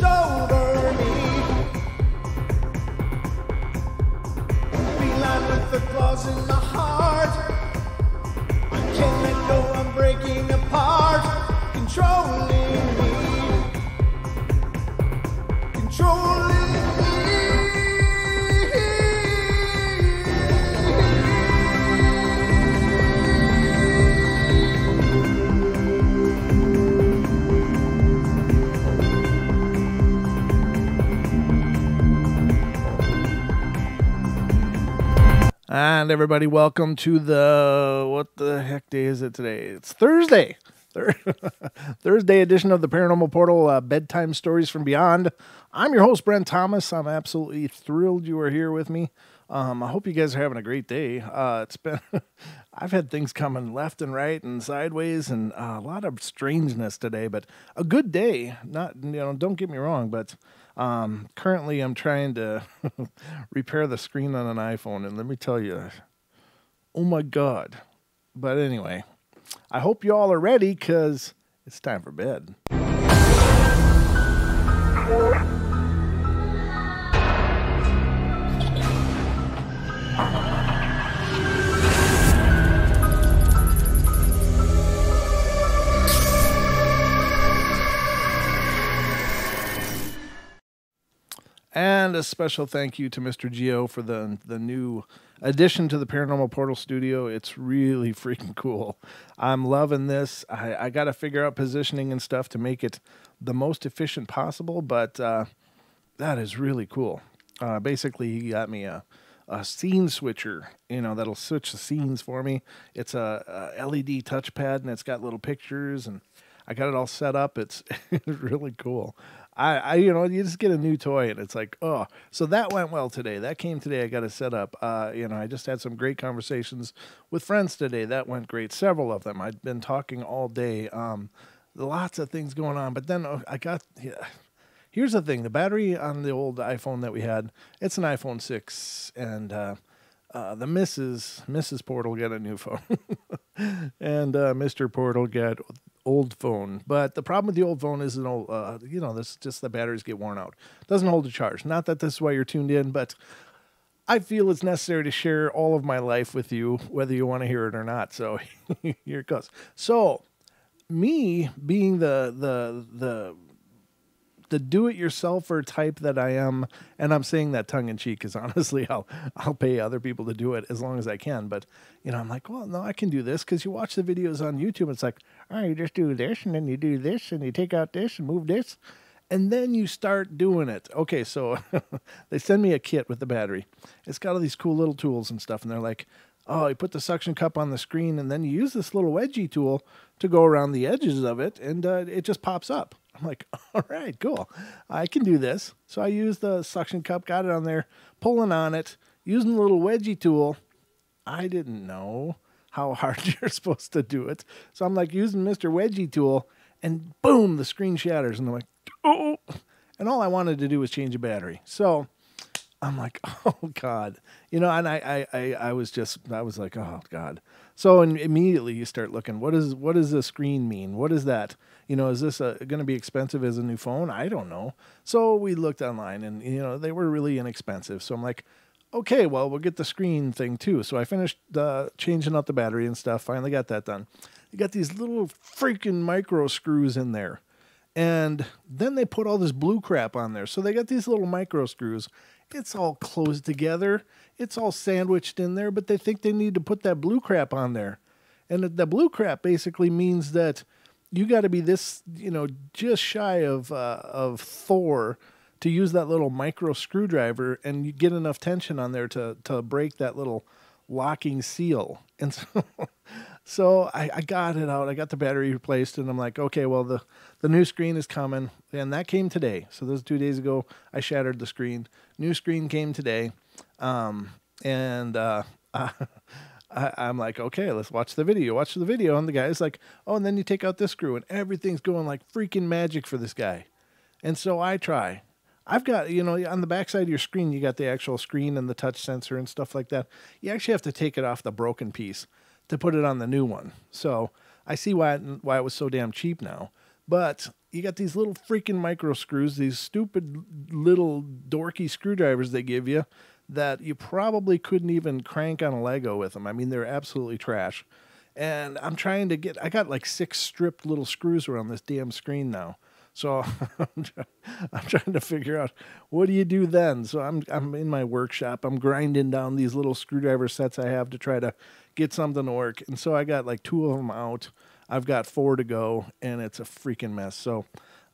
washed over me. Feline with the claws in the heart. I can't let go, I'm breaking apart. Controlling me. Controlling me. And everybody, welcome to the, what the heck day is it today? It's Thursday. Thursday edition of the Paranormal Portal, Bedtime Stories From Beyond. I'm your host, Brent Thomas. I'm absolutely thrilled you are here with me. I hope you guys are having a great day. It's been, I've had things coming left and right and sideways and a lot of strangeness today, but a good day. Not, don't get me wrong, but currently I'm trying to repair the screen on an iPhone, and let me tell you, oh my God. But anyway, I hope you all are ready because it's time for bed. And a special thank you to Mr. Geo for the new addition to the Paranormal Portal studio. It's really freaking cool. I'm loving this. I got to figure out positioning and stuff to make it the most efficient possible, but that is really cool. Basically, he got me a scene switcher, that'll switch the scenes for me. It's a LED touchpad, and it's got little pictures, and I got it all set up. It's really cool. You just get a new toy and it's like, oh, so that went well today. That came today. I got it set up. I just had some great conversations with friends today. That went great. Several of them. I'd been talking all day. Lots of things going on, but then here's the thing. The battery on the old iPhone that we had, it's an iPhone 6, and the Mrs. Portal got a new phone, and Mr. Portal got old phone. But the problem with the old phone is, this just the batteries get worn out. Doesn't hold a charge. Not that this is why you're tuned in, but I feel it's necessary to share all of my life with you, whether you want to hear it or not. So here it goes. So me being the do-it-yourselfer type that I am, and I'm saying that tongue-in-cheek because honestly, I'll pay other people to do it as long as I can. But, I'm like, well, no, I can do this because you watch the videos on YouTube. It's like, all right, you just do this, and then you do this, and you take out this and move this, and then you start doing it. Okay, so they send me a kit with the battery. It's got all these cool little tools and stuff, and they're like, oh, you put the suction cup on the screen, and then you use this little wedgie tool to go around the edges of it, and it just pops up. I'm like, all right, cool. I can do this. So I used the suction cup, got it on there, pulling on it, using the little wedgie tool. I didn't know how hard you're supposed to do it. So I'm like using Mr. Wedgie tool, and boom, the screen shatters. And I'm like, oh. And all I wanted to do was change a battery. So I'm like, oh God, and I was like, oh God. So immediately you start looking, what does the screen mean? What is that? Is this going to be expensive as a new phone? I don't know. So we looked online and, they were really inexpensive. So I'm like, okay, well, we'll get the screen thing too. So I finished changing out the battery and stuff. Finally got that done. You got these little freaking micro screws in there. And then they put all this blue crap on there. So they got these little micro screws. It's all closed together. It's all sandwiched in there, but they think they need to put that blue crap on there. And the blue crap basically means that you got to be this, just shy of Thor to use that little micro screwdriver, and you get enough tension on there to break that little locking seal. And so I got it out. I got the battery replaced, and I'm like, okay, well, the new screen is coming, and that came today. So those 2 days ago, I shattered the screen. New screen came today, and I'm like, okay, let's watch the video. Watch the video, and the guy's like, oh, and then you take out this screw, and everything's going like freaking magic for this guy. And so I try. I've got, on the backside of your screen, you got the actual screen and the touch sensor and stuff like that. You actually have to take it off the broken piece to put it on the new one. So I see why it was so damn cheap now. But you got these little freaking micro screws, these stupid little dorky screwdrivers they give you that you probably couldn't even crank on a Lego with them. I mean, they're absolutely trash. And I'm trying to I got like 6 stripped little screws around this damn screen now. So I'm trying to figure out, what do you do then? So I'm in my workshop. I'm grinding down these little screwdriver sets I have to try to get something to work. And so I got like 2 of them out. I've got 4 to go, and it's a freaking mess. So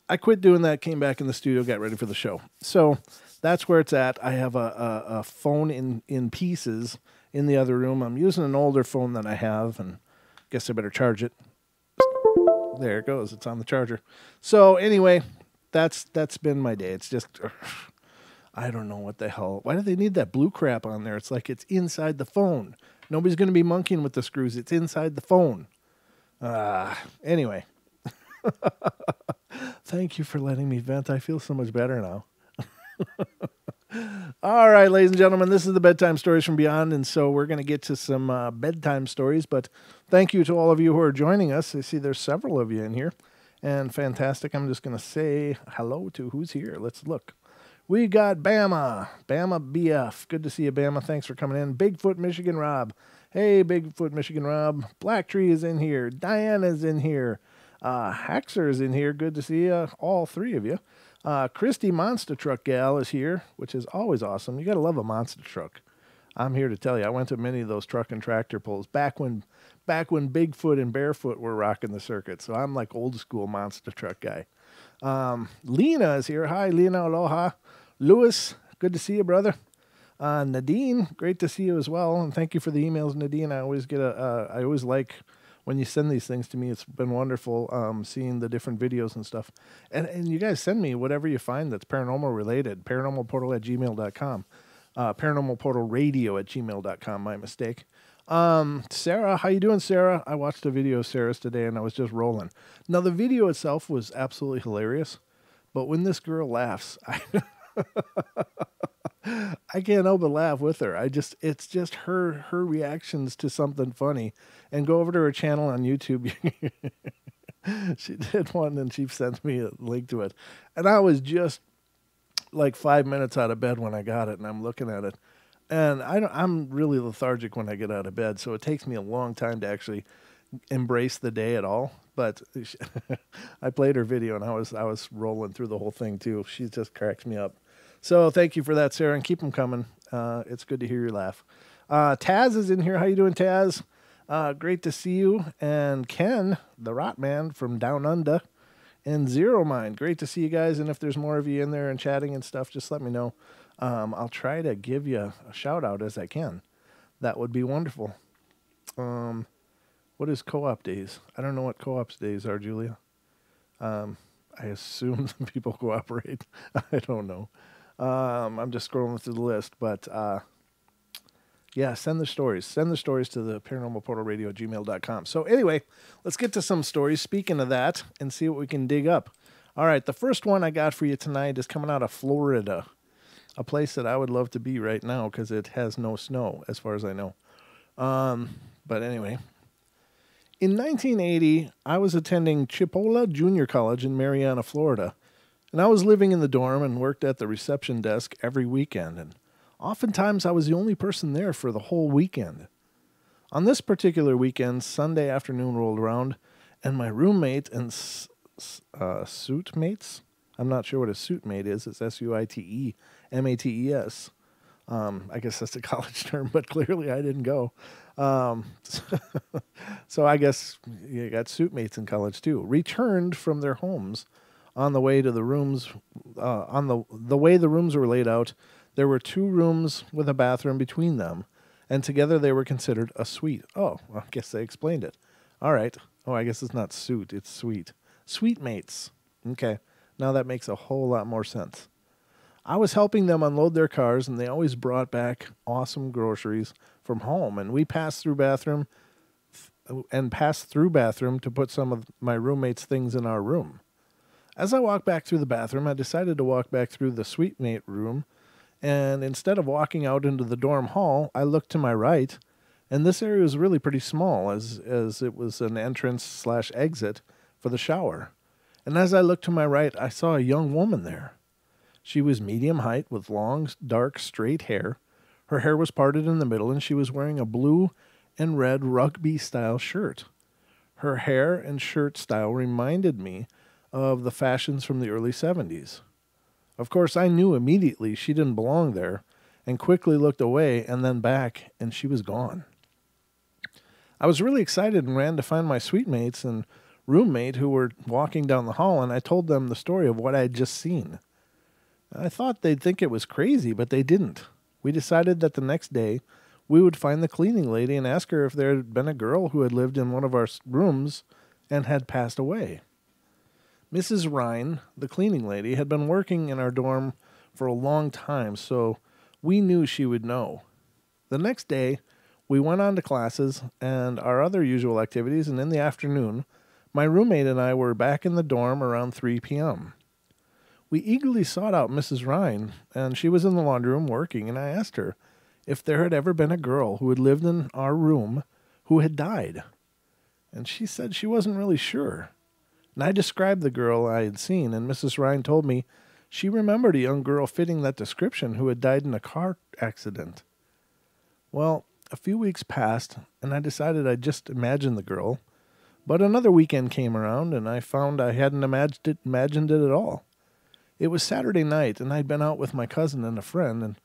I quit doing that, came back in the studio, got ready for the show. So that's where it's at. I have a phone in pieces in the other room. I'm using an older phone that I have, and guess I better charge it. There it goes. It's on the charger. So anyway, that's been my day. It's just, I don't know what the hell. Why do they need that blue crap on there? It's like it's inside the phone. Nobody's going to be monkeying with the screws. It's inside the phone. Anyway. Thank you for letting me vent. I feel so much better now. All right, ladies and gentlemen, this is the Bedtime Stories from Beyond, and so we're going to get to some bedtime stories, but thank you to all of you who are joining us. I see there's several of you in here, and fantastic. I'm just going to say hello to who's here. Let's look. We got Bama BF. Good to see you, Bama. Thanks for coming in. Bigfoot, Michigan Rob. Hey, Bigfoot, Michigan Rob. Black Tree is in here. Diana's in here. Haxer is in here. Good to see you, all 3 of you. Christy Monster Truck Gal is here, which is always awesome. You got to love a monster truck. I'm here to tell you, I went to many of those truck and tractor pulls back when Bigfoot and Barefoot were rocking the circuit. So I'm like old school monster truck guy. Lena is here. Hi, Lena. Aloha. Lewis, good to see you, brother. Nadine, great to see you as well. And thank you for the emails, Nadine. I always I always like when you send these things to me. It's been wonderful seeing the different videos and stuff. And you guys send me whatever you find that's paranormal related. Paranormalportal@gmail.com. Paranormalportalradio@gmail.com. My mistake. Sarah, how you doing, Sarah? I watched a video of Sarah's today, and I was just rolling. Now, the video itself was absolutely hilarious, but when this girl laughs, I can't help but laugh with her. It's just her reactions to something funny. And go over to her channel on YouTube. She did one, and she sent me a link to it. And I was just like 5 minutes out of bed when I got it, and I'm looking at it. And I'm really lethargic when I get out of bed, so it takes me a long time to actually embrace the day at all. But I played her video, and I was rolling through the whole thing too. She just cracks me up. So thank you for that, Sarah, and keep them coming. It's good to hear your laugh. Taz is in here. How you doing, Taz? Great to see you. And Ken, the Rot Man from Down Under, and Zero Mind. Great to see you guys. And if there's more of you in there and chatting and stuff, just let me know. I'll try to give you a shout out as I can. That would be wonderful. What is co-op days? I don't know what co-op days are, Julia. I assume people cooperate. I don't know. I'm just scrolling through the list, but yeah, send the stories. Send the stories to the paranormalportalradio@gmail.com. So anyway, let's get to some stories. Speaking of that, and see what we can dig up. All right, the first one I got for you tonight is coming out of Florida, a place that I would love to be right now because it has no snow, as far as I know. But anyway, in 1980, I was attending Chipola Junior College in Marianna, Florida. And I was living in the dorm and worked at the reception desk every weekend. And oftentimes I was the only person there for the whole weekend. On this particular weekend, Sunday afternoon rolled around, and my roommate and suite mates, I'm not sure what a suite mate is. It's SUITEMATES. I guess that's a college term, but clearly I didn't go. So I guess you got suite mates in college too. Returned from their homes. On the way to the rooms, the way the rooms were laid out, there were 2 rooms with a bathroom between them, and together they were considered a suite. Oh, well, I guess they explained it. All right. Oh, I guess it's not suite, it's suite. Suite mates. Okay. Now that makes a whole lot more sense. I was helping them unload their cars, and they always brought back awesome groceries from home, and we passed through bathroom to put some of my roommate's things in our room. As I walked back through the bathroom, I decided to walk back through the suite mate room, and instead of walking out into the dorm hall, I looked to my right, and this area was really pretty small, as it was an entrance/exit for the shower. And as I looked to my right, I saw a young woman there. She was medium height with long, dark, straight hair. Her hair was parted in the middle, and she was wearing a blue and red rugby-style shirt. Her hair and shirt style reminded me of the fashions from the early 70s. Of course, I knew immediately she didn't belong there, and quickly looked away and then back, and she was gone. I was really excited and ran to find my suite mates and roommate who were walking down the hall, and I told them the story of what I had just seen. I thought they'd think it was crazy, but they didn't. We decided that the next day we would find the cleaning lady and ask her if there had been a girl who had lived in one of our rooms and had passed away. Mrs. Ryan, the cleaning lady, had been working in our dorm for a long time, so we knew she would know. The next day, we went on to classes and our other usual activities, and in the afternoon, my roommate and I were back in the dorm around 3 p.m. We eagerly sought out Mrs. Ryan, and she was in the laundry room working, and I asked her if there had ever been a girl who had lived in our room who had died. And she said she wasn't really sure. And I described the girl I had seen, and Mrs. Ryan told me she remembered a young girl fitting that description who had died in a car accident. Well, a few weeks passed, and I decided I'd just imagine the girl. But another weekend came around, and I found I hadn't imagined it at all. It was Saturday night, and I'd been out with my cousin and a friend, and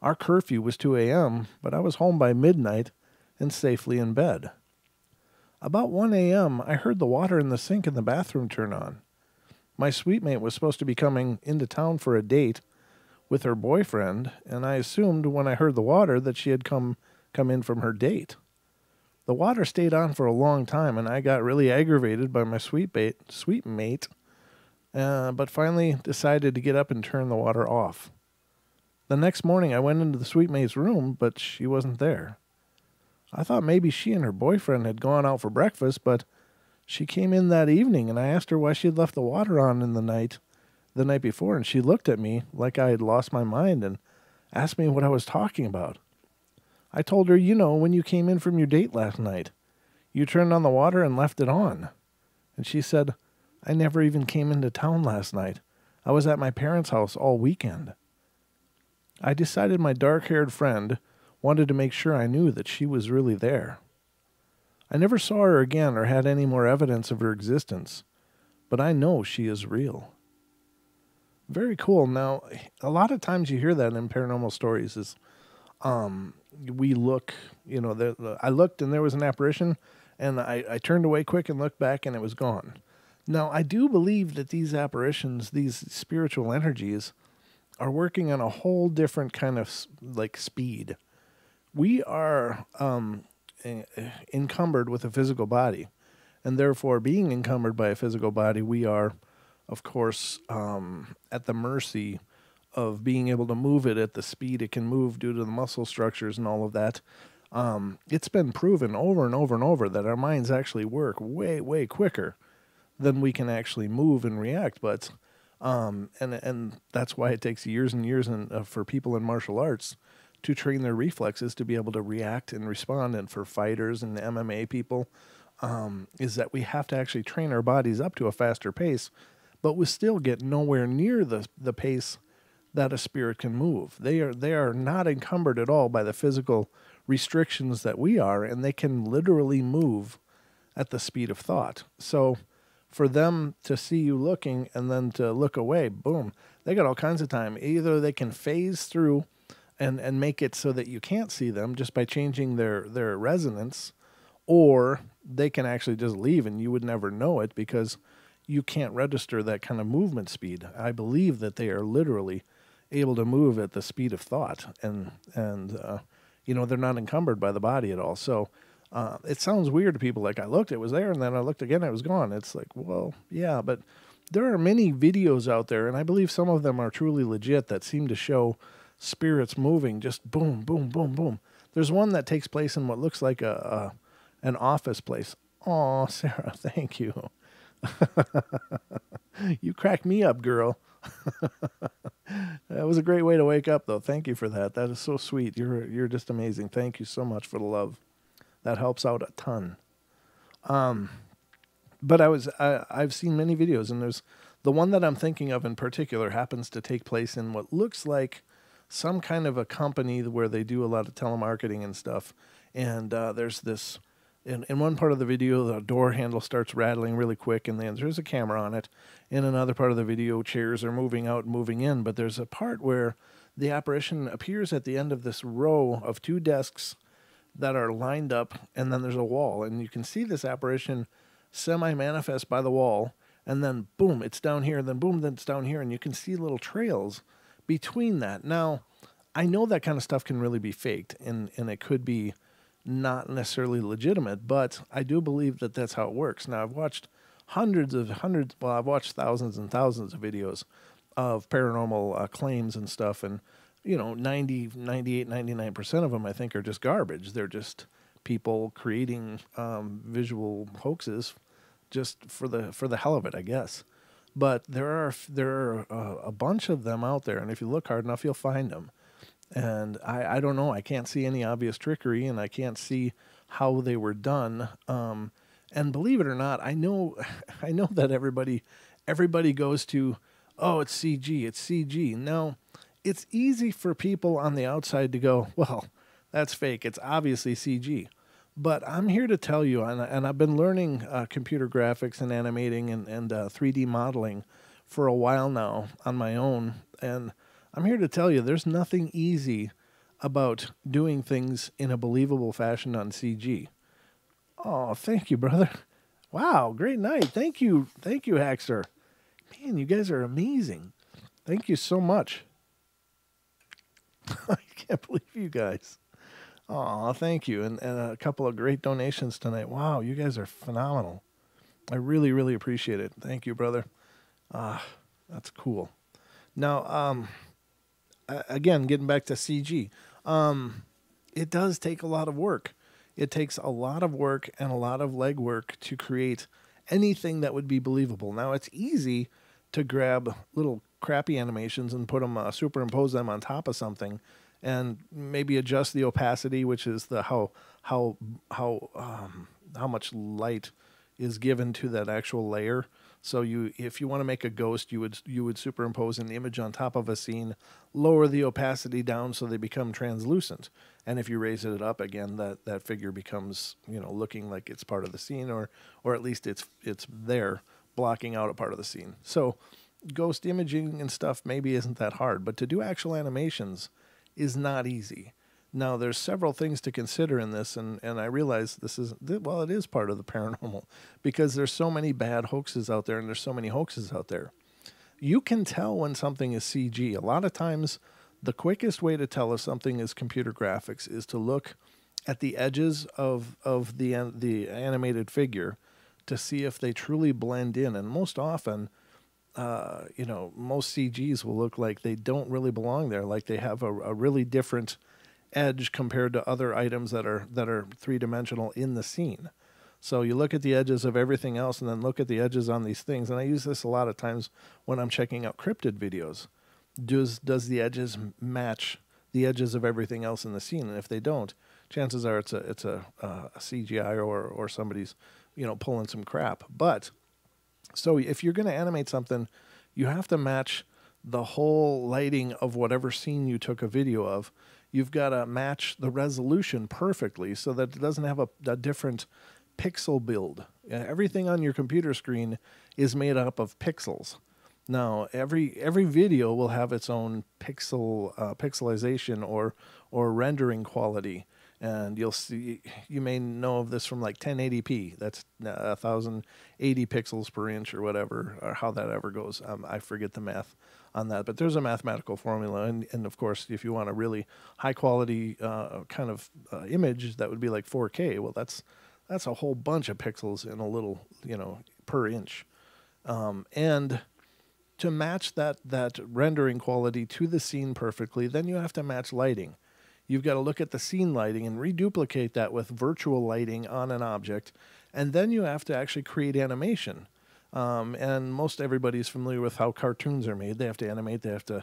our curfew was 2 a.m., but I was home by midnight and safely in bed. About 1 a.m., I heard the water in the sink in the bathroom turn on. My suite mate was supposed to be coming into town for a date with her boyfriend, and I assumed when I heard the water that she had come in from her date. The water stayed on for a long time, and I got really aggravated by my suite mate, but finally decided to get up and turn the water off. The next morning, I went into the suite mate's room, but she wasn't there. I thought maybe she and her boyfriend had gone out for breakfast, but she came in that evening, and I asked her why she had left the water on in the night before, and she looked at me like I had lost my mind and asked me what I was talking about. I told her, when you came in from your date last night, you turned on the water and left it on. And she said, I never even came into town last night. I was at my parents' house all weekend. I decided my dark-haired friend wanted to make sure I knew that she was really there. I never saw her again or had any more evidence of her existence, but I know she is real. Very cool. Now, a lot of times you hear that in paranormal stories is, we look, I looked and there was an apparition, and I turned away quick and looked back and it was gone. Now, I do believe that these apparitions, these spiritual energies, are working on a whole different kind of speed. We are encumbered with a physical body, and therefore being encumbered by a physical body, we are, of course, at the mercy of being able to move it at the speed it can move due to the muscle structures and all of that. It's been proven over and over and over that our minds actually work way, way quicker than we can actually move and react. But and that's why it takes years and years for people in martial arts to train their reflexes to be able to react and respond. And for fighters and MMA people, is that we have to actually train our bodies up to a faster pace, but we still get nowhere near the pace that a spirit can move. They are not encumbered at all by the physical restrictions that we are, and they can literally move at the speed of thought. So for them to see you looking and then to look away, boom, they got all kinds of time. Either they can phase through and make it so that you can't see them just by changing their resonance, or they can actually just leave and you would never know it because you can't register that kind of movement speed. I believe that they are literally able to move at the speed of thought, and they're not encumbered by the body at all. So it sounds weird to people. Like, I looked, it was there, and then I looked again, it was gone. It's like, well, yeah, but there are many videos out there, and I believe some of them are truly legit, that seem to show spirits moving, just boom, boom, boom, boom. There's one that takes place in what looks like an office place. Aw, Sarah, thank you. You cracked me up, girl. That was a great way to wake up, though. Thank you for that. That is so sweet. You're just amazing. Thank you so much for the love. That helps out a ton. But I've seen many videos, and there's the one that I'm thinking of in particular happens to take place in what looks like some kind of a company where they do a lot of telemarketing and stuff. And there's this, in one part of the video, the door handle starts rattling really quick, and then there's a camera on it. In another part of the video, chairs are moving out and moving in. But there's a part where the apparition appears at the end of this row of 2 desks that are lined up, and then there's a wall. And you can see this apparition semi-manifest by the wall, and then boom, it's down here, and then boom, then it's down here, and you can see little trails between that. Now, I know that kind of stuff can really be faked, and it could be not necessarily legitimate, but I do believe that that's how it works. Now, I've watched I've watched thousands and thousands of videos of paranormal claims and stuff, and 90, 98, 99% of them, I think, are just garbage. They're just people creating visual hoaxes just for the hell of it, I guess. But there are a bunch of them out there, and if you look hard enough, you'll find them. And I don't know. I can't see any obvious trickery, and I can't see how they were done. And believe it or not, I know that everybody goes to, oh, it's CG, it's CG. No, it's easy for people on the outside to go, well, that's fake. It's obviously CG. But I'm here to tell you, and I've been learning computer graphics and animating and 3D modeling for a while now on my own. And I'm here to tell you there's nothing easy about doing things in a believable fashion on CG. Oh, thank you, brother. Wow, great night. Thank you, Hackster. Man, you guys are amazing. Thank you so much. I can't believe you guys. Oh, thank you. And a couple of great donations tonight. Wow, you guys are phenomenal. I really, really appreciate it. Thank you, brother. That's cool. Now, again, getting back to CG, it does take a lot of work. It takes a lot of work and a lot of legwork to create anything that would be believable. Now, it's easy to grab little crappy animations and put them, superimpose them on top of something, and maybe adjust the opacity, which is the how much light is given to that actual layer. So if you want to make a ghost, you would superimpose an image on top of a scene, lower the opacity down so they become translucent. And if you raise it up again, that figure becomes, looking like it's part of the scene, or at least it's there blocking out a part of the scene. So ghost imaging and stuff maybe isn't that hard, but to do actual animations is not easy. Now, there's several things to consider in this, and I realize it is part of the paranormal, because there's so many bad hoaxes out there, and there's so many hoaxes out there. You can tell when something is CG. A lot of times, the quickest way to tell if something is computer graphics is to look at the edges of the animated figure to see if they truly blend in, and most often, most CGs will look like they don't really belong there, like they have a really different edge compared to other items that are three-dimensional in the scene. So you look at the edges of everything else and then look at the edges on these things. And I use this a lot of times when I'm checking out cryptid videos. Does the edges match the edges of everything else in the scene? And if they don't, chances are it's a CGI or somebody's pulling some crap. But so if you're going to animate something, you have to match the whole lighting of whatever scene you took a video of. You've got to match the resolution perfectly so that it doesn't have a different pixel build. Everything on your computer screen is made up of pixels. Now, every video will have its own pixelization or rendering quality. And you may know of this from like 1080p. That's 1080 pixels per inch or whatever, or how that ever goes. I forget the math on that, but there's a mathematical formula. And of course, if you want a really high quality kind of image, that would be like 4K. Well, that's a whole bunch of pixels in a little, per inch. And to match that rendering quality to the scene perfectly, then you have to match lighting. You've got to look at the scene lighting and reduplicate that with virtual lighting on an object. And then you have to actually create animation. And most everybody's familiar with how cartoons are made. They have to animate. They have to,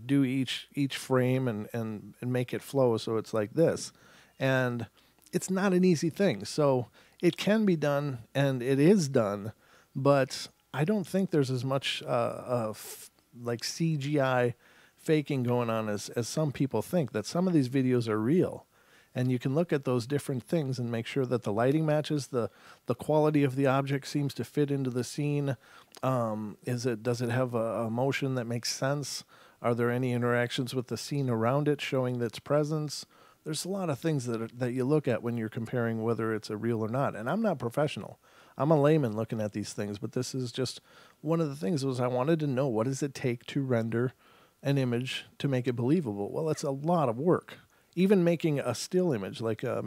do each frame and make it flow so it's like this. And it's not an easy thing. So it can be done, and it is done, but I don't think there's as much like CGI faking going on as some people think. That some of these videos are real, and you can look at those different things and make sure that the lighting matches, the quality of the object seems to fit into the scene. Does it have a motion that makes sense? Are there any interactions with the scene around it showing its presence? There's a lot of things that you look at when you're comparing whether it's a real or not. And I'm not professional. I'm a layman looking at these things, but this is just one of the things was I wanted to know, what does it take to render an image to make it believable? Well, it's a lot of work. Even making a still image, like I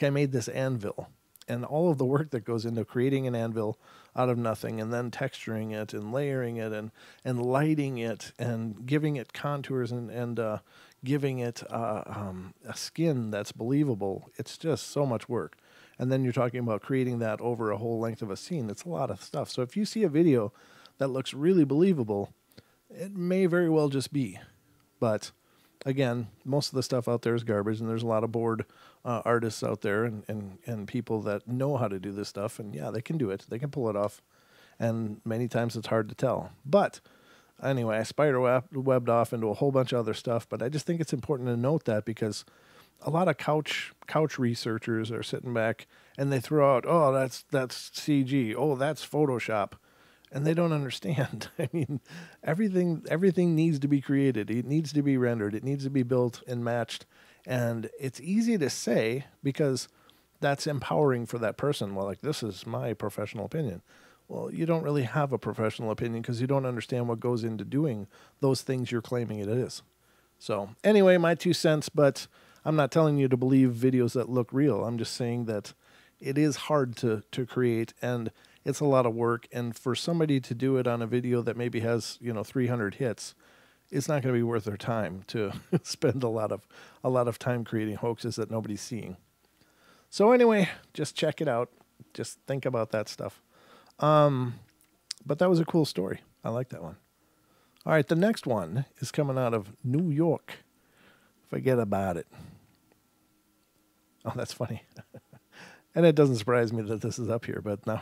made this anvil, and all of the work that goes into creating an anvil out of nothing, and then texturing it and layering it and lighting it and giving it contours and giving it a skin that's believable. It's just so much work. And then you're talking about creating that over a whole length of a scene. It's a lot of stuff. So if you see a video that looks really believable, it may very well just be. But again, most of the stuff out there is garbage, and there's a lot of bored artists out there and people that know how to do this stuff. And yeah, they can do it. They can pull it off. And many times it's hard to tell. But anyway, I spider-webbed off into a whole bunch of other stuff. But I just think it's important to note that, because a lot of couch researchers are sitting back and they throw out, oh, that's CG. Oh, that's Photoshop. And they don't understand. I mean, everything needs to be created. It needs to be rendered. It needs to be built and matched. And it's easy to say because that's empowering for that person. Well, like, this is my professional opinion. Well, you don't really have a professional opinion because you don't understand what goes into doing those things you're claiming it is. So anyway, my 2 cents, but I'm not telling you to believe videos that look real. I'm just saying that it is hard to create, and it's a lot of work. And for somebody to do it on a video that maybe has, 300 hits, it's not going to be worth their time to spend a lot of time creating hoaxes that nobody's seeing. So anyway, just check it out. Just think about that stuff. But that was a cool story. I like that one. All right, the next one is coming out of New York. Forget about it. Oh, that's funny. And it doesn't surprise me that this is up here, but now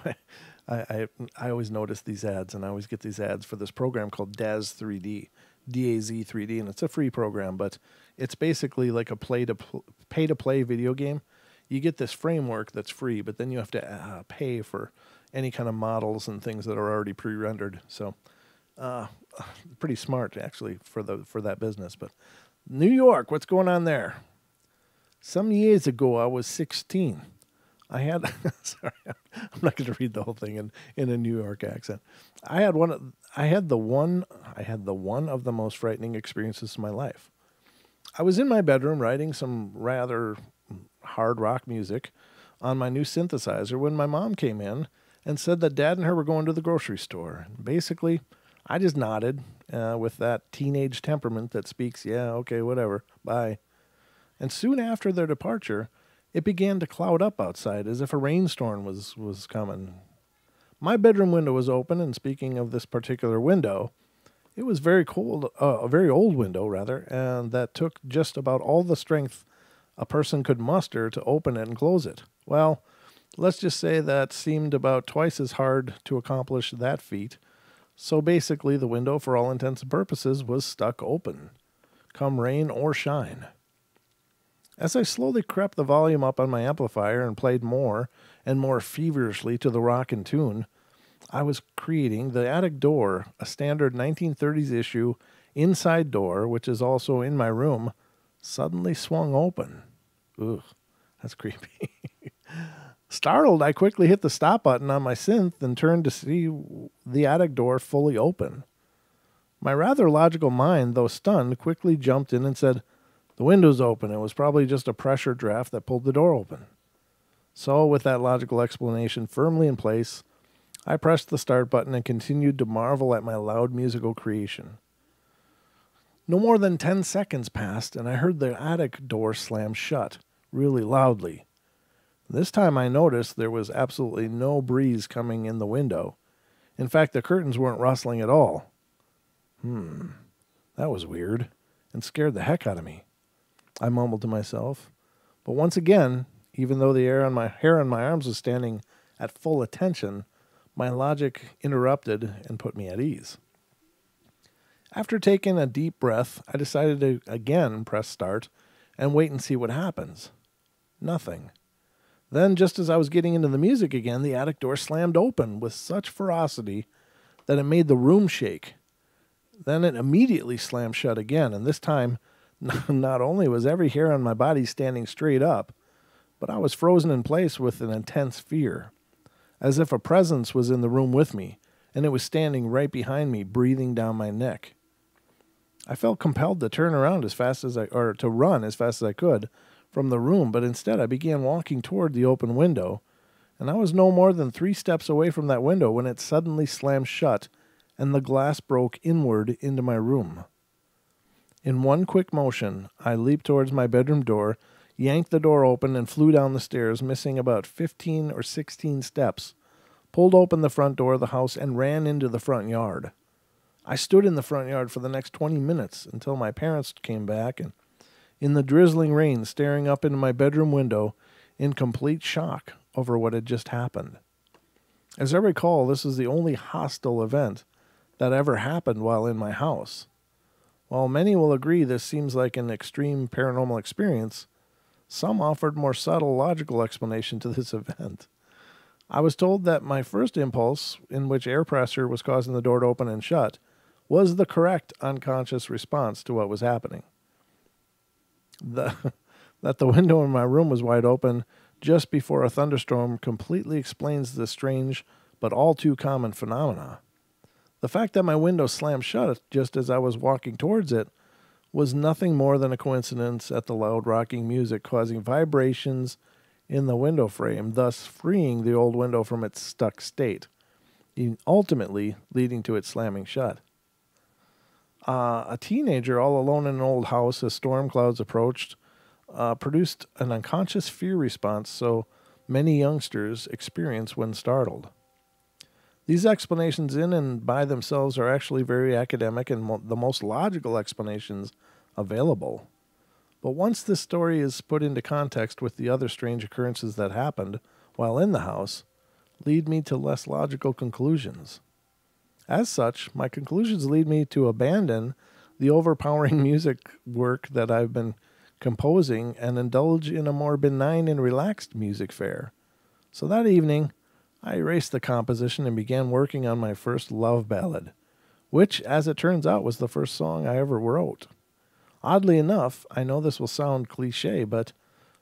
I always notice these ads, and I always get these ads for this program called DAZ 3D, DAZ 3D, and it's a free program, but it's basically like a pay-to-play video game. You get this framework that's free, but then you have to pay for any kind of models and things that are already pre-rendered. So pretty smart, actually, for that business. But New York, what's going on there? Some years ago, I was 16. I had, sorry, I'm not going to read the whole thing in a New York accent. I had the one of the most frightening experiences of my life. I was in my bedroom writing some rather hard rock music on my new synthesizer when my mom came in and said that Dad and her were going to the grocery store. Basically, I just nodded with that teenage temperament that speaks, yeah, okay, whatever, bye. And soon after their departure, it began to cloud up outside as if a rainstorm was coming. My bedroom window was open, and speaking of this particular window, it was very cold, a very old window, rather, and that took just about all the strength a person could muster to open it and close it. Well, let's just say that seemed about twice as hard to accomplish that feat. So basically, the window, for all intents and purposes, was stuck open, come rain or shine. As I slowly crept the volume up on my amplifier and played more and more feverishly to the rockin' tune, I was creating the attic door, a standard 1930s issue inside door, which is also in my room, suddenly swung open. Ugh, that's creepy. Startled, I quickly hit the stop button on my synth and turned to see the attic door fully open. My rather logical mind, though stunned, quickly jumped in and said, "The window's open. It was probably just a pressure draft that pulled the door open." So, with that logical explanation firmly in place, I pressed the start button and continued to marvel at my loud musical creation. No more than 10 seconds passed, and I heard the attic door slam shut, really loudly. This time I noticed there was absolutely no breeze coming in the window. In fact, the curtains weren't rustling at all. That was weird, and scared the heck out of me. I mumbled to myself. But once again, Even though the hair on my arms was standing at full attention, my logic interrupted and put me at ease. After taking a deep breath, I decided to again press start and wait and see what happens. Nothing. Then, just as I was getting into the music again, the attic door slammed open with such ferocity that it made the room shake. Then it immediately slammed shut again, and this time, not only was every hair on my body standing straight up, but I was frozen in place with an intense fear, as if a presence was in the room with me, and it was standing right behind me, breathing down my neck. I felt compelled to turn around to run as fast as I could from the room, but instead I began walking toward the open window, and I was no more than 3 steps away from that window when it suddenly slammed shut and the glass broke inward into my room. In one quick motion, I leaped towards my bedroom door, yanked the door open, and flew down the stairs, missing about 15 or 16 steps, pulled open the front door of the house, and ran into the front yard. I stood in the front yard for the next 20 minutes until my parents came back, and in the drizzling rain, staring up into my bedroom window in complete shock over what had just happened. As I recall, this is the only hostile event that ever happened while in my house. While many will agree this seems like an extreme paranormal experience, some offered more subtle logical explanation to this event. I was told that my first impulse, in which air pressure was causing the door to open and shut, was the correct unconscious response to what was happening. That the window in my room was wide open just before a thunderstorm completely explains this strange but all too common phenomena. The fact that my window slammed shut just as I was walking towards it was nothing more than a coincidence at the loud rocking music causing vibrations in the window frame, thus freeing the old window from its stuck state, ultimately leading to it slamming shut. A teenager all alone in an old house as storm clouds approached produced an unconscious fear response so many youngsters experience when startled. These explanations in and by themselves are actually very academic and the most logical explanations available. But once this story is put into context with the other strange occurrences that happened while in the house, lead me to less logical conclusions. As such, my conclusions lead me to abandon the overpowering music work that I've been composing and indulge in a more benign and relaxed music fare. So that evening, I erased the composition and began working on my first love ballad, which, as it turns out, was the first song I ever wrote. Oddly enough, I know this will sound cliche, but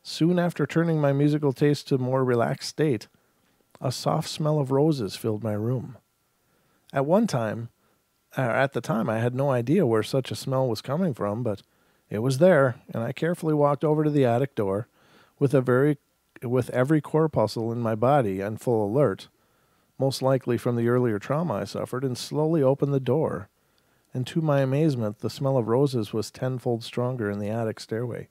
soon after turning my musical taste to a more relaxed state, a soft smell of roses filled my room. At the time, I had no idea where such a smell was coming from, but it was there, and I carefully walked over to the attic door with every corpuscle in my body on full alert, most likely from the earlier trauma I suffered, and slowly opened the door. And to my amazement, the smell of roses was tenfold stronger in the attic stairway.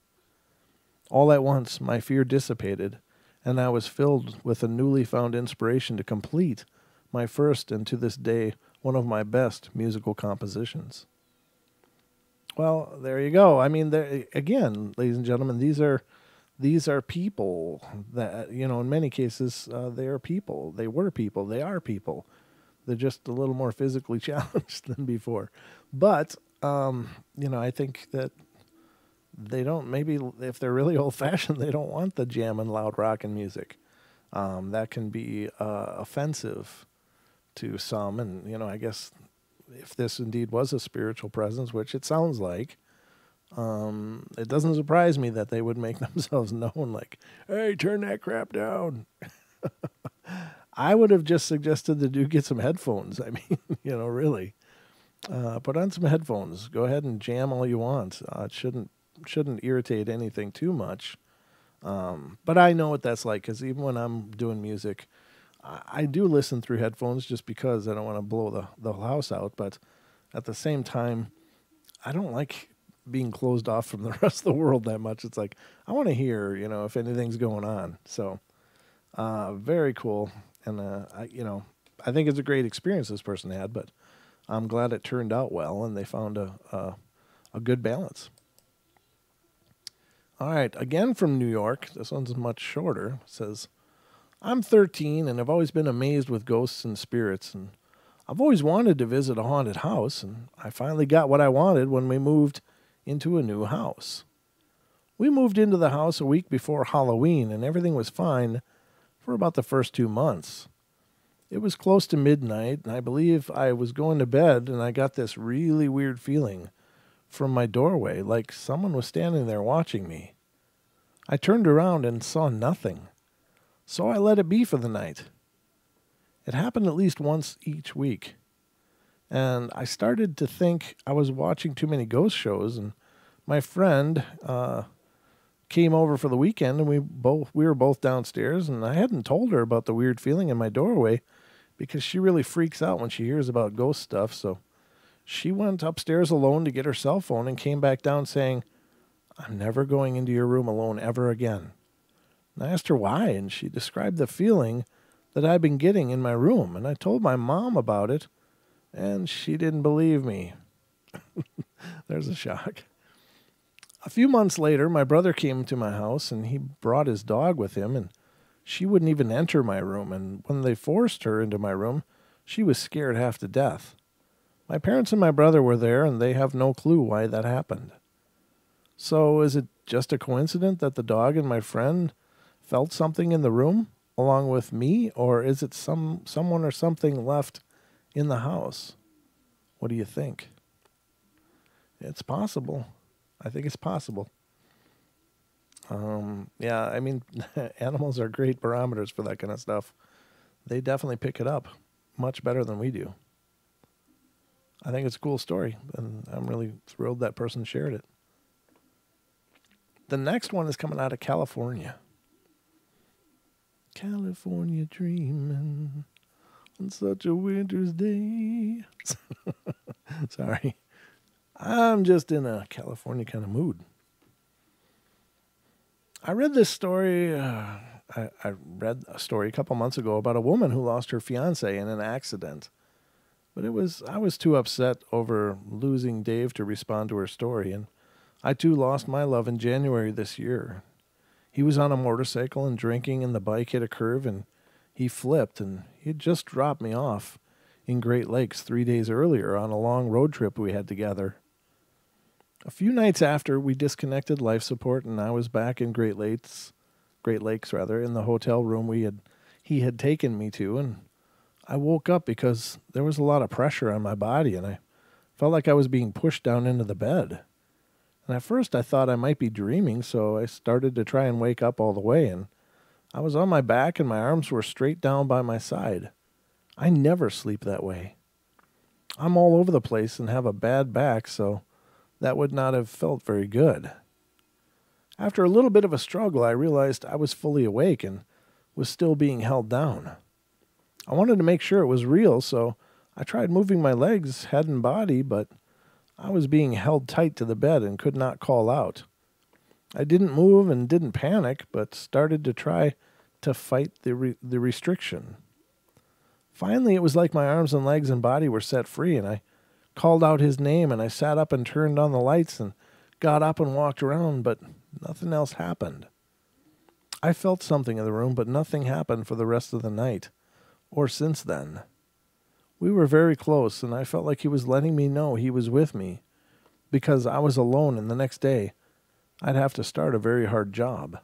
All at once, my fear dissipated, and I was filled with a newly found inspiration to complete my first, and to this day, one of my best musical compositions. Well, there you go. I mean, again, ladies and gentlemen, these are people that, in many cases, they are people. They were people. They are people. They're just a little more physically challenged than before. But, I think that they don't, maybe if they're really old-fashioned, they don't want the jam and loud rock and music. That can be offensive to some. And, I guess if this indeed was a spiritual presence, which it sounds like, it doesn't surprise me that they would make themselves known like, hey, turn that crap down. I would have just suggested the dude get some headphones. I mean, really. Put on some headphones. Go ahead and jam all you want. It shouldn't irritate anything too much. But I know what that's like, because even when I'm doing music, I do listen through headphones just because I don't want to blow the house out. But at the same time, I don't like being closed off from the rest of the world that much. It's like, I want to hear, if anything's going on. So, very cool. And, I think it's a great experience this person had, but I'm glad it turned out well and they found a good balance. All right, again from New York. This one's much shorter. It says, I'm 13 and I've always been amazed with ghosts and spirits, and I've always wanted to visit a haunted house, and I finally got what I wanted when we moved into a new house. We moved into the house a week before Halloween, and everything was fine for about the first 2 months. It was close to midnight, and I believe I was going to bed, and I got this really weird feeling from my doorway, like someone was standing there watching me. I turned around and saw nothing, so I let it be for the night. It happened at least once each week, and I started to think I was watching too many ghost shows, and my friend came over for the weekend, and we were both downstairs, and I hadn't told her about the weird feeling in my doorway because she really freaks out when she hears about ghost stuff, so she went upstairs alone to get her cell phone and came back down saying, I'm never going into your room alone ever again. And I asked her why, and she described the feeling that I'd been getting in my room, and I told my mom about it, and she didn't believe me. There's a shock. A few months later, my brother came to my house, and he brought his dog with him, and she wouldn't even enter my room, and when they forced her into my room, she was scared half to death. My parents and my brother were there, and they have no clue why that happened. So is it just a coincidence that the dog and my friend felt something in the room along with me, or is it someone or something left in the house? What do you think? It's possible. I think it's possible. Yeah, I mean, animals are great barometers for that kind of stuff. They definitely pick it up much better than we do. I think it's a cool story, and I'm really thrilled that person shared it. The next one is coming out of California. California dreaming on such a winter's day. Sorry. I'm just in a California kind of mood. I read this story. I read a story a couple months ago about a woman who lost her fiance in an accident. But I was too upset over losing Dave to respond to her story, and I too lost my love in January this year. He was on a motorcycle and drinking, and the bike hit a curve, and he flipped, and he had just dropped me off in Great Lakes 3 days earlier on a long road trip we had together. A few nights after, we disconnected life support, and I was back in Great Lakes, in the hotel room he had taken me to, and I woke up because there was a lot of pressure on my body, and I felt like I was being pushed down into the bed. And at first I thought I might be dreaming, so I started to try and wake up all the way, and I was on my back and my arms were straight down by my side. I never sleep that way. I'm all over the place and have a bad back, so that would not have felt very good. After a little bit of a struggle, I realized I was fully awake and was still being held down. I wanted to make sure it was real, so I tried moving my legs, head and body, but I was being held tight to the bed and could not call out. I didn't move and didn't panic, but started to try to fight the restriction. Finally, it was like my arms and legs and body were set free, and I called out his name, and I sat up and turned on the lights and got up and walked around, but nothing else happened. I felt something in the room, but nothing happened for the rest of the night, or since then. We were very close, and I felt like he was letting me know he was with me, because I was alone, and the next day I'd have to start a very hard job.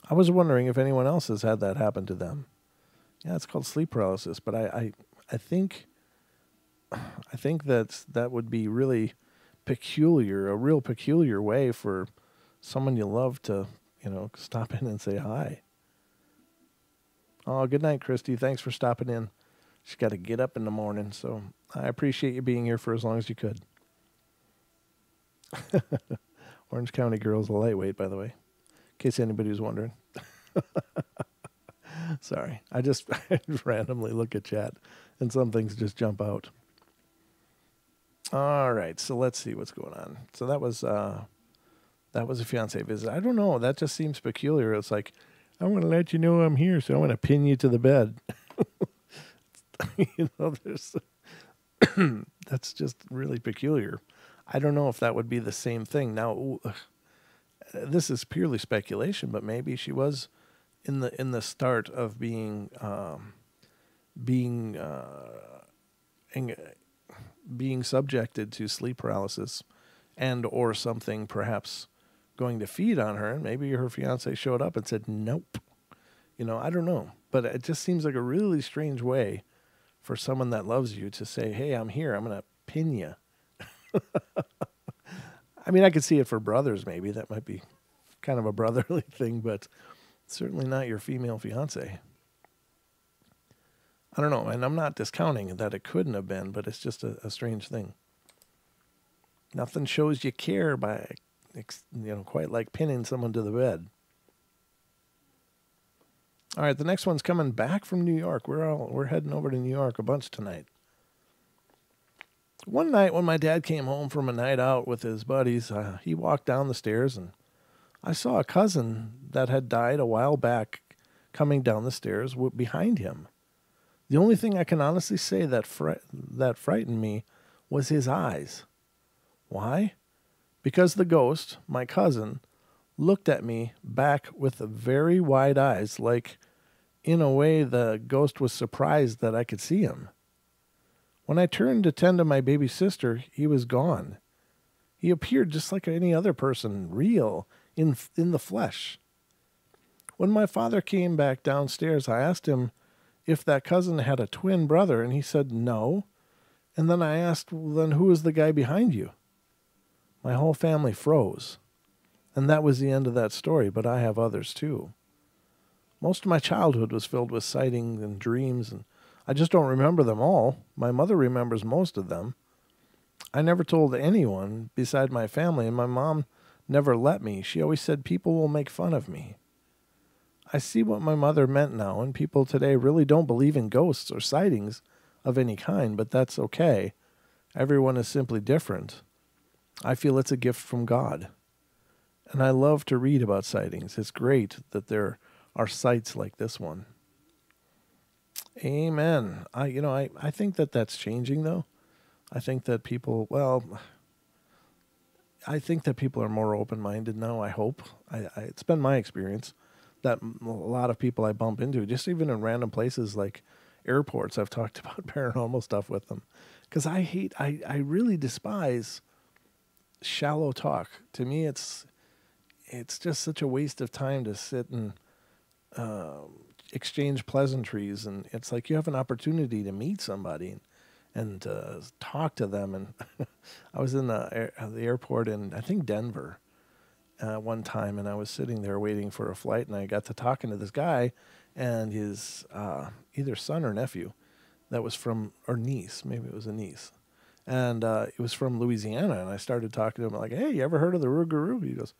I was wondering if anyone else has had that happen to them. Yeah, it's called sleep paralysis, but I think that would be really peculiar, a real peculiar way for someone you love to, stop in and say hi. Oh, good night, Christy. Thanks for stopping in. She's got to get up in the morning, so I appreciate you being here for as long as you could. Orange County girl's a lightweight, by the way, in case anybody was wondering. Sorry, I just randomly look at chat, and some things just jump out. All right, so let's see what's going on. So that was a fiancé visit. I don't know. That just seems peculiar. It's like, I want to let you know I'm here, so I want to pin you to the bed. There's that's just really peculiar. I don't know if that would be the same thing. Now, this is purely speculation, but maybe she was in the start of being being subjected to sleep paralysis, and or something perhaps going to feed on her, and maybe her fiance showed up and said nope. I don't know, but it just seems like a really strange way for someone that loves you to say, hey, I'm here, I'm gonna pin you. I mean, I could see it for brothers, maybe that might be kind of a brotherly thing, but certainly not your female fiance. I don't know, and I'm not discounting that it couldn't have been, but it's just a strange thing. Nothing shows you care by, quite like pinning someone to the bed. All right, the next one's coming back from New York. We're heading over to New York a bunch tonight. One night when my dad came home from a night out with his buddies, he walked down the stairs, and I saw a cousin that had died a while back coming down the stairs behind him. The only thing I can honestly say that frightened me was his eyes. Why? Because the ghost, my cousin, looked at me back with very wide eyes, like, in a way, the ghost was surprised that I could see him. When I turned to tend to my baby sister, he was gone. He appeared just like any other person, real, in the flesh. When my father came back downstairs, I asked him if that cousin had a twin brother, and he said no. And then I asked, well, then who is the guy behind you? My whole family froze. And that was the end of that story, but I have others too. Most of my childhood was filled with sightings and dreams, and I just don't remember them all. My mother remembers most of them. I never told anyone beside my family, and my mom never let me. She always said people will make fun of me. I see what my mother meant now, and people today really don't believe in ghosts or sightings of any kind, but that's okay. Everyone is simply different. I feel it's a gift from God. And I love to read about sightings. It's great that there are sites like this one. Amen. I think that that's changing, though. I think that people are more open-minded now, I hope. It's been my experience that a lot of people I bump into, just even in random places like airports, I've talked about paranormal stuff with them. Because I really despise shallow talk. To me, it's just such a waste of time to sit and exchange pleasantries. And it's like you have an opportunity to meet somebody and talk to them. And I was in the airport in, I think, Denver one time, and I was sitting there waiting for a flight, and I got to talking to this guy and his either son or nephew that was from, or niece, maybe it was a niece. And it was from Louisiana, and I started talking to him like, hey, you ever heard of the Rougarou? He goes,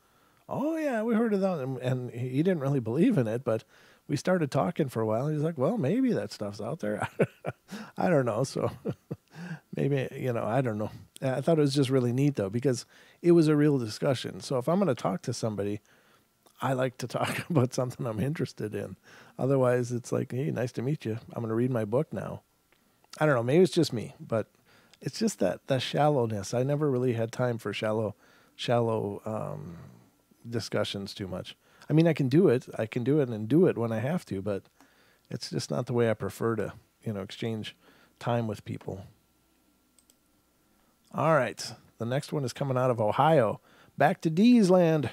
oh, yeah, we heard of that. And he didn't really believe in it, but we started talking for a while. He's like, well, maybe that stuff's out there. I don't know. So maybe, I don't know. I thought it was just really neat, though, because it was a real discussion. So if I'm going to talk to somebody, I like to talk about something I'm interested in. Otherwise, it's like, hey, nice to meet you. I'm going to read my book now. I don't know. Maybe it's just me, but it's just that shallowness. I never really had time for shallow discussions too much. I mean, I can do it and do it when I have to, but it's just not the way I prefer to, exchange time with people. All right. The next one is coming out of Ohio. Back to Dee's land.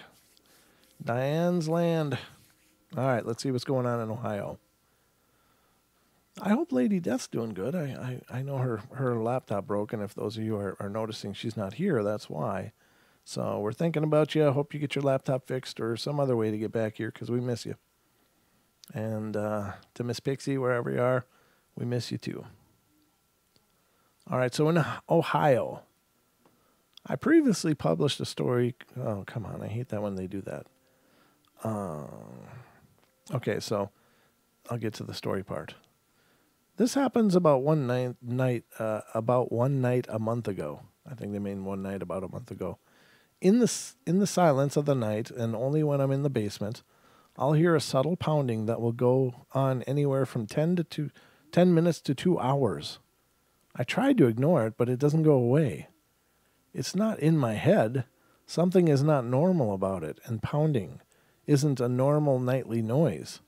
Diane's land. All right. Let's see what's going on in Ohio. I hope Lady Death's doing good. I know her laptop broke, and if those of you are noticing she's not here, that's why. So we're thinking about you. I hope you get your laptop fixed or some other way to get back here, because we miss you. And to Miss Pixie, wherever you are, we miss you too. All right, so in Ohio, I previously published a story. Oh, come on. I hate that when they do that. Okay, so I'll get to the story part. This happens about one night a month ago. I think they mean one night about a month ago. In the silence of the night, and only when I'm in the basement, I'll hear a subtle pounding that will go on anywhere from 10 minutes to 2 hours. I tried to ignore it, but it doesn't go away. It's not in my head, Something is not normal about it, and pounding isn't a normal nightly noise.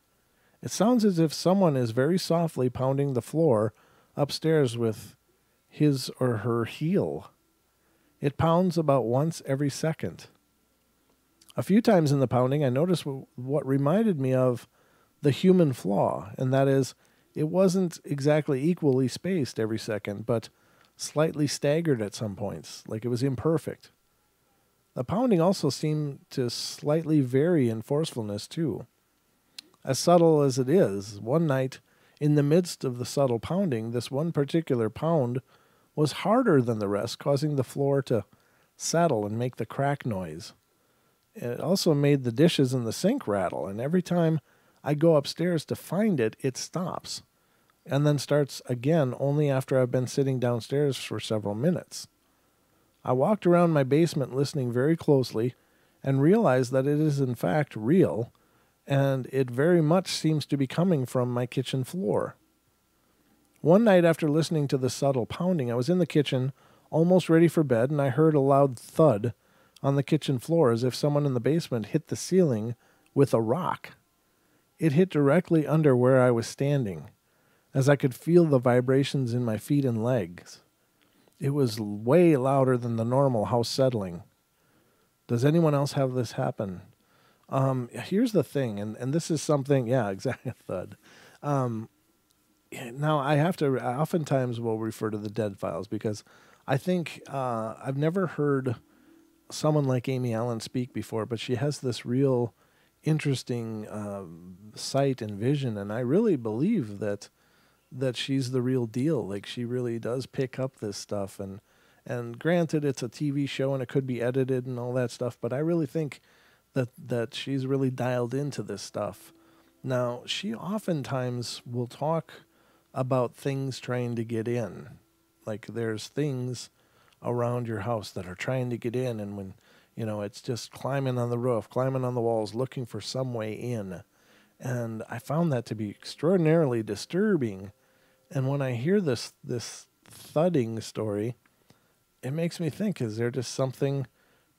It sounds as if someone is very softly pounding the floor upstairs with his or her heel. It pounds about once every second. A few times in the pounding, I noticed what reminded me of the human flaw, and that is, it wasn't exactly equally spaced every second, but slightly staggered at some points, like it was imperfect. The pounding also seemed to slightly vary in forcefulness, too. As subtle as it is, one night, in the midst of the subtle pounding, this one particular pound was harder than the rest, causing the floor to settle and make the crack noise. It also made the dishes in the sink rattle, and every time I go upstairs to find it, it stops, and then starts again only after I've been sitting downstairs for several minutes. I walked around my basement listening very closely and realized that it is in fact real, and it very much seems to be coming from my kitchen floor. One night after listening to the subtle pounding, I was in the kitchen, almost ready for bed, and I heard a loud thud on the kitchen floor as if someone in the basement hit the ceiling with a rock. It hit directly under where I was standing, as I could feel the vibrations in my feet and legs. It was way louder than the normal house settling. Does anyone else have this happen? Here's the thing, and this is something, yeah, exactly, thud. Now, I oftentimes will refer to the dead files because I think I've never heard someone like Amy Allen speak before, but she has this real interesting sight and vision, and I really believe that she's the real deal. Like, she really does pick up this stuff, and granted, it's a TV show and it could be edited and all that stuff, but I really think that she's really dialed into this stuff. Now, she oftentimes will talk about things trying to get in. Like, there's things around your house that are trying to get in, and when, it's just climbing on the roof, climbing on the walls, looking for some way in. And I found that to be extraordinarily disturbing. And when I hear this thudding story, it makes me think, is there just something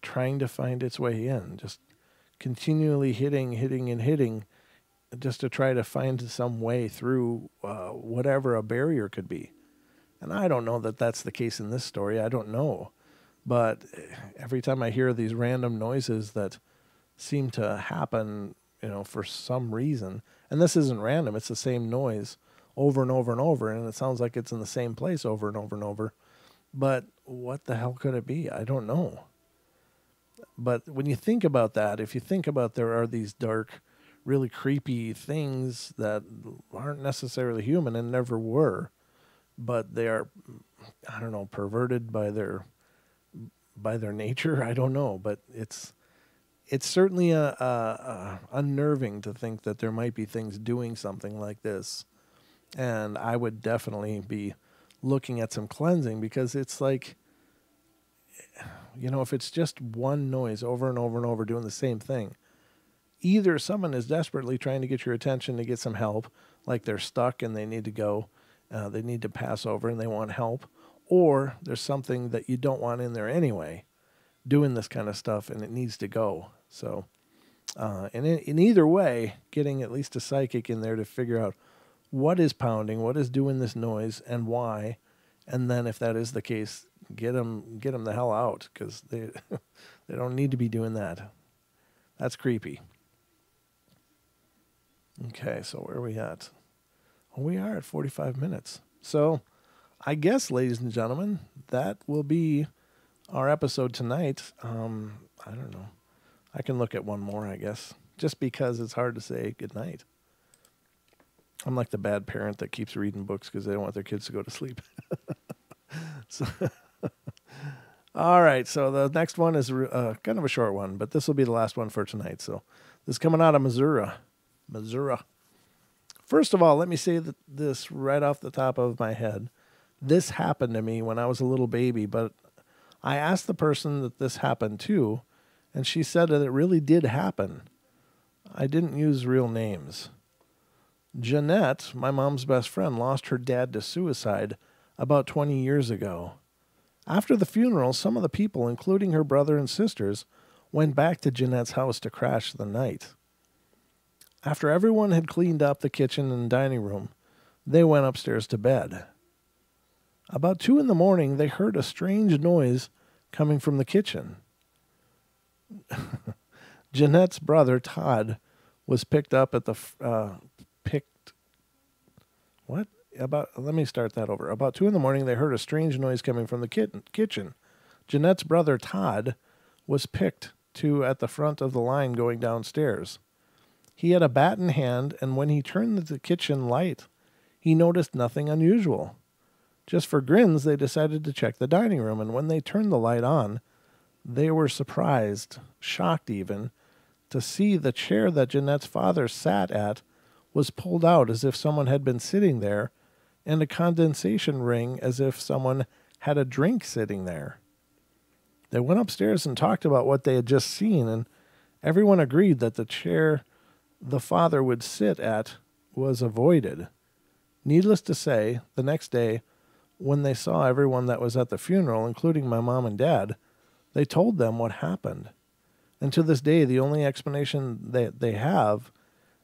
trying to find its way in? Just continually hitting, and hitting, just to try to find some way through whatever a barrier could be. And I don't know that that's the case in this story. I don't know. But every time I hear these random noises that seem to happen, for some reason, and this isn't random, it's the same noise over and over and over, and it sounds like it's in the same place over and over and over. But what the hell could it be? I don't know. But when you think about that, if you think about there are these dark, really creepy things that aren't necessarily human and never were, but they are, I don't know, perverted by their nature. I don't know, but it's certainly unnerving to think that there might be things doing something like this. And I would definitely be looking at some cleansing, because it's like, if it's just one noise over and over and over doing the same thing, either someone is desperately trying to get your attention to get some help, like they're stuck and they need to go, they need to pass over and they want help, or there's something that you don't want in there anyway, doing this kind of stuff, and it needs to go. So, and in either way, getting at least a psychic in there to figure out what is pounding, what is doing this noise, and why, and then if that is the case, get them the hell out, because they they don't need to be doing that. That's creepy. Okay, so where are we at? Well, we are at 45 minutes. So I guess, ladies and gentlemen, that will be our episode tonight. I don't know. I can look at one more, I guess, just because it's hard to say goodnight. I'm like the bad parent that keeps reading books because they don't want their kids to go to sleep. So, all right, so the next one is kind of a short one, but this will be the last one for tonight. So this is coming out of Missouri. First of all, let me say this right off the top of my head. This happened to me when I was a little baby, but I asked the person that this happened to, and she said that it really did happen. I didn't use real names. Jeanette, my mom's best friend, lost her dad to suicide about 20 years ago. After the funeral, some of the people, including her brother and sisters, went back to Jeanette's house to crash the night. After everyone had cleaned up the kitchen and dining room, they went upstairs to bed. About 2 in the morning, they heard a strange noise coming from the kitchen. Jeanette's brother, Todd, was picked up at the Let me start that over. About 2 in the morning, they heard a strange noise coming from the kitchen. Jeanette's brother, Todd, was picked to at the front of the line going downstairs. He had a bat in hand, and when he turned the kitchen light, he noticed nothing unusual. Just for grins, they decided to check the dining room, and when they turned the light on, they were surprised, shocked even, to see the chair that Jeanette's father sat at was pulled out as if someone had been sitting there, and a condensation ring as if someone had a drink sitting there. They went upstairs and talked about what they had just seen, and everyone agreed that the chair the father would sit at was avoided. Needless to say, the next day, when they saw everyone that was at the funeral, including my mom and dad, they told them what happened. And to this day, the only explanation that they have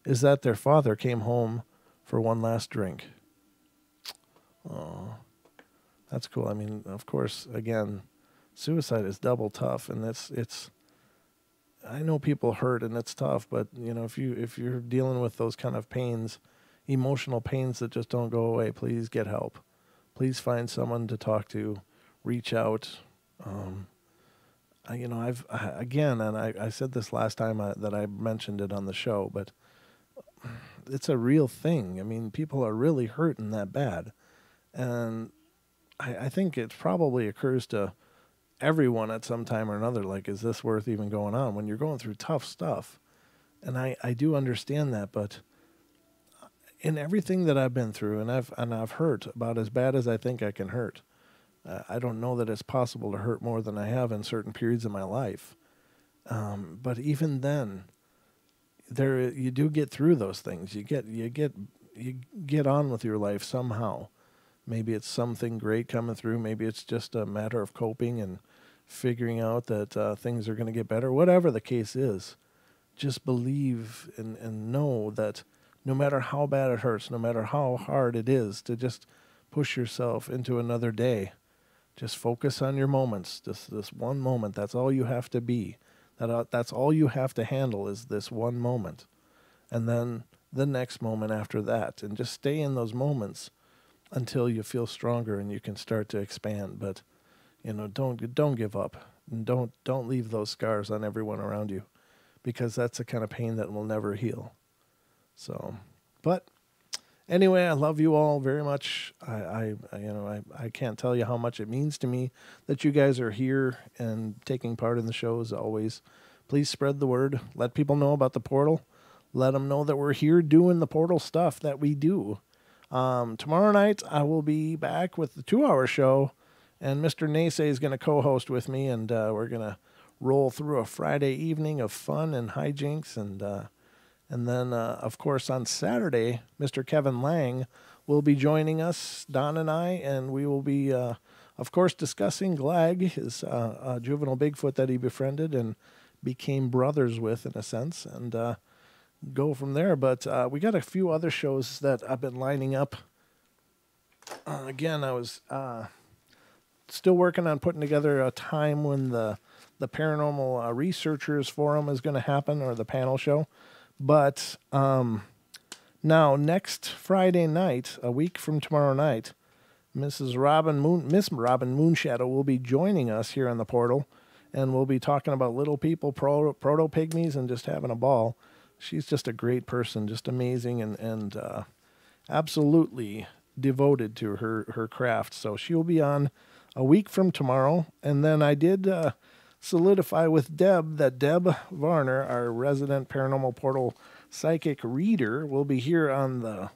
is that their father came home for one last drink. Oh, that's cool. I mean, of course, again, suicide is double tough, and it's. I know people hurt and it's tough, but if you're dealing with those kind of pains, emotional pains that just don't go away, please get help. Please find someone to talk to, reach out. I said this last time that I mentioned it on the show, but it's a real thing. I mean, people are really hurting that bad. And I think it probably occurs to everyone at some time or another, like, is this worth even going on when you're going through tough stuff? And I do understand that, but in everything that I've been through, and I've hurt about as bad as I think I can hurt. I don't know that it's possible to hurt more than I have in certain periods of my life. But even then, you do get through those things. You get on with your life somehow. Maybe it's something great coming through. Maybe it's just a matter of coping and figuring out that things are going to get better. Whatever the case is, just believe and know that no matter how bad it hurts, no matter how hard it is to just push yourself into another day, just focus on your moments. Just this one moment. That's all you have to be. That's all you have to handle is this one moment. And then the next moment after that. And just stay in those moments until you feel stronger and you can start to expand. But, don't give up. And don't leave those scars on everyone around you, because that's the kind of pain that will never heal. So, but anyway, I love you all very much. I can't tell you how much it means to me that you guys are here and taking part in the shows always. Please spread the word. Let people know about the portal. Let them know that we're here doing the portal stuff that we do. Tomorrow night, I will be back with the 2-hour show, and Mr. Naysay is going to co-host with me, and we're going to roll through a Friday evening of fun and hijinks, and then, of course, on Saturday, Mr. Kevin Lang will be joining us, Don and I, and we will be, of course, discussing Glag, his juvenile Bigfoot that he befriended and became brothers with, in a sense, and go from there. But we got a few other shows that I've been lining up. Again, I was still working on putting together a time when the Paranormal Researchers Forum is going to happen, or the panel show. But now, next Friday night, a week from tomorrow night, Miss Robin Moonshadow will be joining us here on the portal, and we'll be talking about little people, proto-pygmies, and just having a ball. She's just a great person, just amazing, and absolutely devoted to her craft. So she'll be on a week from tomorrow. And then I did solidify with Deb that Deb Varner, our resident Paranormal Portal psychic reader, will be here on the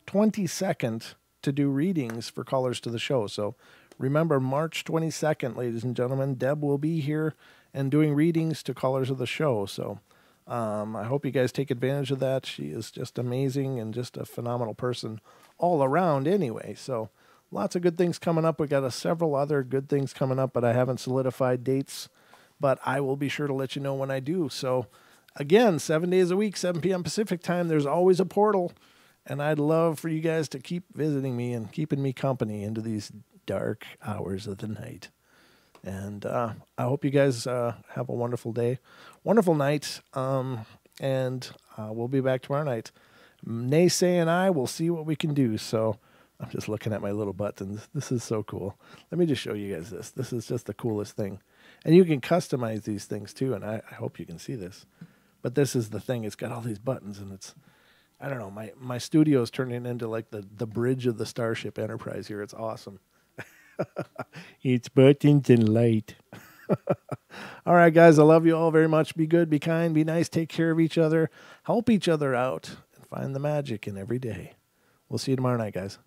22nd to do readings for callers to the show. So remember, March 22nd, ladies and gentlemen, Deb will be here and doing readings to callers of the show. So I hope you guys take advantage of that. She is just amazing and just a phenomenal person all around anyway. So lots of good things coming up. We got several other good things coming up, but I haven't solidified dates. But I will be sure to let you know when I do. So, again, 7 days a week, 7 p.m. Pacific time. There's always a portal, and I'd love for you guys to keep visiting me and keeping me company into these dark hours of the night. And I hope you guys have a wonderful day, wonderful night, and we'll be back tomorrow night. Naysay and I will see what we can do. So I'm just looking at my little buttons. This is so cool. Let me just show you guys this. This is just the coolest thing. And you can customize these things too, and I hope you can see this. But this is the thing. It's got all these buttons, and it's, I don't know, my studio is turning into like the bridge of the Starship Enterprise here. It's awesome. It's buttons and light. All right, guys, I love you all very much. Be good, be kind, be nice, take care of each other, help each other out, and find the magic in every day. We'll see you tomorrow night, guys.